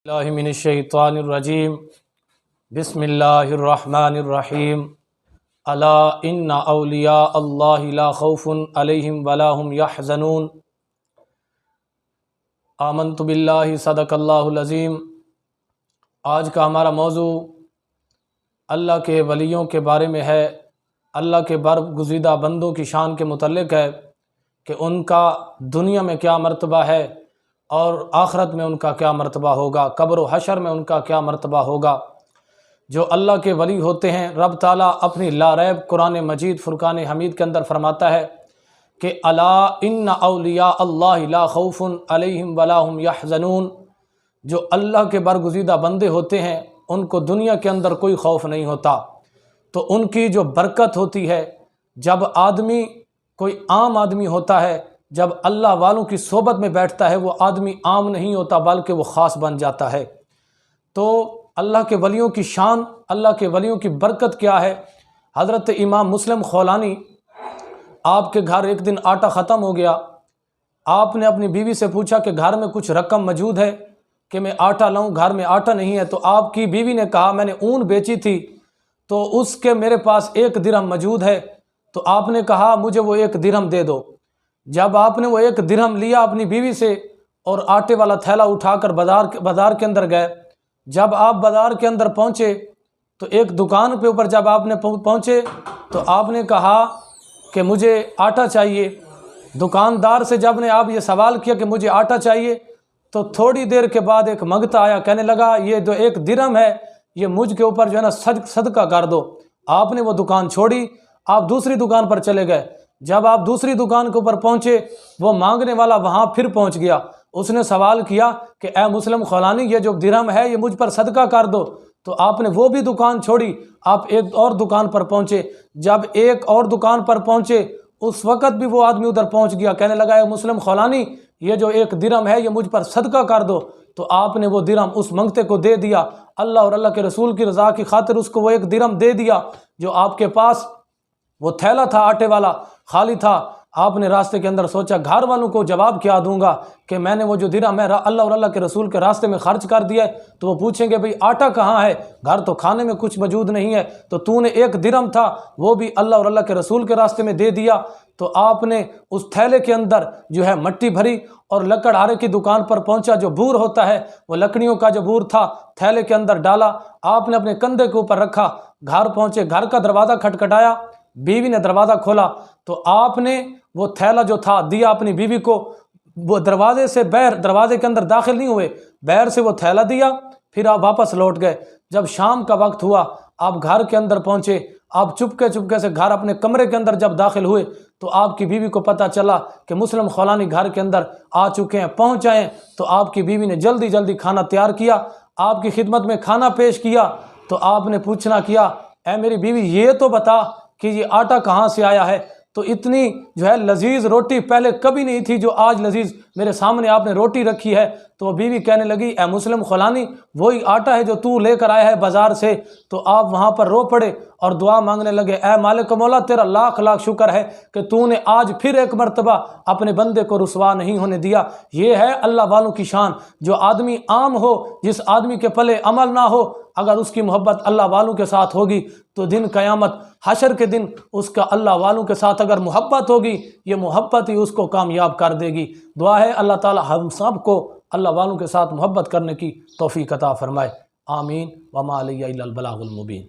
اللہ من الشیطان الرجیم بسم اللہ الرحمن الرحیم الا ان اولیاء اللہ لا خوف علیہم ولا هم یحزنون آمنت باللہ صدق اللہ العظیم۔ آج کا ہمارا موضوع اللہ کے ولیوں کے بارے میں ہے، اللہ کے برگزیدہ بندوں کی شان کے متعلق ہے کہ ان کا دنیا میں کیا مرتبہ ہے اور آخرت میں ان کا کیا مرتبہ ہوگا، قبر و حشر میں ان کا کیا مرتبہ ہوگا۔ جو اللہ کے ولی ہوتے ہیں، رب تعالیٰ اپنی لا ریب قرآن مجید فرقان حمید کے اندر فرماتا ہے کہ الا ان اولیاء اللہ لا خوف علیہم ولا هم یحزنون۔ جو اللہ کے برگزیدہ بندے ہوتے ہیں ان کو دنیا کے اندر کوئی خوف نہیں ہوتا۔ تو ان کی جو برکت ہوتی ہے، جب آدمی کوئی عام آدمی ہوتا ہے، جب اللہ والوں کی صحبت میں بیٹھتا ہے، وہ آدمی عام نہیں ہوتا بلکہ وہ خاص بن جاتا ہے۔ تو اللہ کے ولیوں کی شان، اللہ کے ولیوں کی برکت کیا ہے؟ حضرت امام مسلم خولانی، آپ کے گھر ایک دن آٹا ختم ہو گیا، آپ نے اپنی بیوی سے پوچھا کہ گھر میں کچھ رقم موجود ہے کہ میں آٹا لاؤں، گھر میں آٹا نہیں ہے۔ تو آپ کی بیوی نے کہا میں نے اون بیچی تھی تو اس کے میرے پاس 1 درہم موجود ہے۔ تو آپ نے کہا مجھے وہ 1 درہم دے دو۔ جب آپ نے وہ 1 درہم لیا اپنی بیوی سے اور آٹے والا تھیلا اٹھا کر بازار کے اندر گئے، جب آپ بازار کے اندر پہنچے تو ایک دکان پہ اوپر جب آپ نے پہنچے تو آپ نے کہا کہ مجھے آٹا چاہیے۔ دکاندار سے جب نے آپ یہ سوال کیا کہ مجھے آٹا چاہیے تو تھوڑی دیر کے بعد ایک منگتا آیا، کہنے لگا یہ جو 1 درہم ہے یہ مجھ کے اوپر جو ہے نا صدقہ کر دو۔ آپ نے وہ دکان چھوڑی، آپ دوسری دکان پر چلے گئے۔ جب آپ دوسری دکان کے اوپر پہنچے، وہ مانگنے والا وہاں پھر پہنچ گیا۔ اس نے سوال کیا کہ اے مسلم خولانی، یہ جو درہم ہے یہ مجھ پر صدقہ کر دو۔ تو آپ نے وہ بھی دکان چھوڑی، آپ ایک اور دکان پر پہنچے۔ جب ایک اور دکان پر پہنچے اس وقت بھی وہ آدمی ادھر پہنچ گیا، کہنے لگا اے مسلم خولانی، یہ جو 1 درہم ہے یہ مجھ پر صدقہ کر دو۔ تو آپ نے وہ درہم اس منگتے کو دے دیا، اللہ اور اللہ کے رسول کی رضا کی خاطر اس کو وہ 1 درہم دے دیا۔ جو آپ کے پاس وہ تھیلا تھا آٹے والا خالی تھا، آپ نے راستے کے اندر سوچا گھر والوں کو جواب کیا دوں گا کہ میں نے وہ جو درہم میں اللہ اور اللہ کے رسول کے راستے میں خرچ کر دیا ہے۔ تو وہ پوچھیں گے بھئی آٹا کہاں ہے، گھر تو کھانے میں کچھ موجود نہیں ہے، تو تو نے 1 درہم تھا وہ بھی اللہ اور اللہ کے رسول کے راستے میں دے دیا۔ تو آپ نے اس تھیلے کے اندر جو ہے مٹی بھری اور لکڑ ہارے کی دکان پر پہنچا، جو بور ہوتا ہے وہ لکڑیوں کا جو بور تھا تھیلے کے اندر ڈالا، آپ نے اپنے کندھے کے اوپر رکھا، گھر پہنچے، گھر کا دروازہ کھٹکھٹایا، بیوی نے دروازہ کھولا تو آپ نے وہ تھیلا جو تھا دیا اپنی بیوی کو۔ وہ دروازے سے باہر، دروازے کے اندر داخل نہیں ہوئے، باہر سے وہ تھیلا دیا، پھر آپ واپس لوٹ گئے۔ جب شام کا وقت ہوا، آپ گھر کے اندر پہنچے، آپ چپکے سے گھر اپنے کمرے کے اندر جب داخل ہوئے تو آپ کی بیوی کو پتہ چلا کہ مسلم خولانی گھر کے اندر آ چکے ہیں، پہنچ آئے ہیں۔ تو آپ کی بیوی نے جلدی کھانا تیار کیا، آپ کی خدمت میں کھانا پیش کیا۔ تو آپ نے پوچھنا کیا اے میری بیوی یہ تو بتا کہ یہ آٹا کہاں سے آیا ہے؟ تو اتنی جو ہے لذیذ روٹی پہلے کبھی نہیں تھی جو آج لذیذ میرے سامنے آپ نے روٹی رکھی ہے۔ تو وہ بیوی کہنے لگی اے مسلم خولانی، وہی آٹا ہے جو تو لے کر آیا ہے بازار سے۔ تو آپ وہاں پر رو پڑے اور دعا مانگنے لگے، اے مالک مولا تیرا لاکھ شکر ہے کہ تو نے آج پھر ایک مرتبہ اپنے بندے کو رسوا نہیں ہونے دیا۔ یہ ہے اللہ والوں کی شان۔ جو آدمی عام ہو، جس آدمی کے پلے عمل نہ ہو، اگر اس کی محبت اللہ والوں کے ساتھ ہوگی تو دن قیامت حشر کے دن اس کا اللہ والوں کے ساتھ اگر محبت ہوگی، یہ محبت ہی اس کو کامیاب کر دے گی۔ دعا ہے اللہ تعالی ہم سب کو اللہ والوں کے ساتھ محبت کرنے کی توفیق عطا فرمائے، آمین۔ وما علیہ الا البلاغ المبین۔